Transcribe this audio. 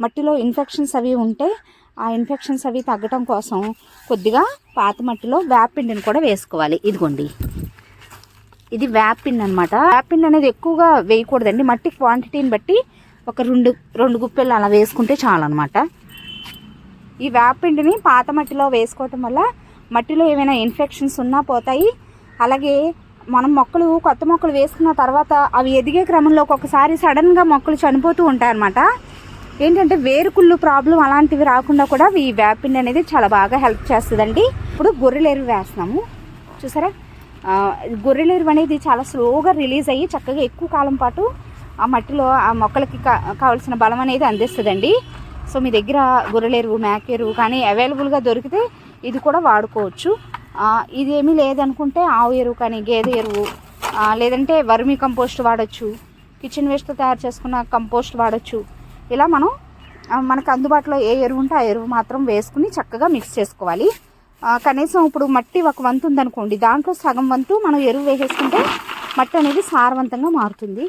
మట్టిలో ఇన్ఫెక్షన్స్ అవి ఉంటే ఆ ఇన్ఫెక్షన్స్ అవి తగ్గటం కోసం కొద్దిగా పాత మట్టిలో వేపపిండిని కూడా వేసుకోవాలి. ఇదిగోండి, ఇది వేపపిండి అనమాట. వేపపిండి అనేది ఎక్కువగా వేయకూడదండి, మట్టి క్వాంటిటీని బట్టి ఒక రెండు గుప్పెళ్ళు అలా వేసుకుంటే చాలన్నమాట. ఈ వేపపిండిని పాత మట్టిలో వేసుకోవటం వల్ల మట్టిలో ఏమైనా ఇన్ఫెక్షన్స్ ఉన్నా పోతాయి. అలాగే మనం కొత్త మొక్కలు వేసుకున్న తర్వాత అవి ఎదిగే క్రమంలో ఒక్కొక్కసారి సడన్గా మొక్కలు చనిపోతూ ఉంటాయన్నమాట. ఏంటంటే వేరుకుళ్ళు ప్రాబ్లం అలాంటివి రాకుండా కూడా ఈ వేపపిండి అనేది చాలా బాగా హెల్ప్ చేస్తుందండి. ఇప్పుడు గొర్రెలేరు వేస్తున్నాము, చూసారా? గొర్రెలేరు అనేది చాలా స్లోగా రిలీజ్ అయ్యి చక్కగా ఎక్కువ కాలం పాటు ఆ మట్టిలో ఆ మొక్కలకి కావాల్సిన బలం అనేది అందిస్తుందండి. సో మీ దగ్గర గొర్రెలేరు, మేకెరువు కానీ అవైలబుల్గా దొరికితే ఇది కూడా వాడుకోవచ్చు. ఇది ఏమీ లేదనుకుంటే ఆవు ఎరువు కానీ గేదె ఎరువు, లేదంటే వర్మీ కంపోస్ట్ వాడచ్చు, కిచెన్ వేస్ట్తో తయారు చేసుకున్న కంపోస్ట్ వాడచ్చు. ఇలా మనకు అందుబాటులో ఏ ఎరువు ఉంటే ఆ ఎరువు మాత్రం వేసుకుని చక్కగా మిక్స్ చేసుకోవాలి. కనీసం ఇప్పుడు మట్టి ఒక వంతు ఉందనుకోండి, దాంట్లో సగం వంతు మనం ఎరువు వేసేసుకుంటే మట్టి అనేది సారవంతంగా మారుతుంది.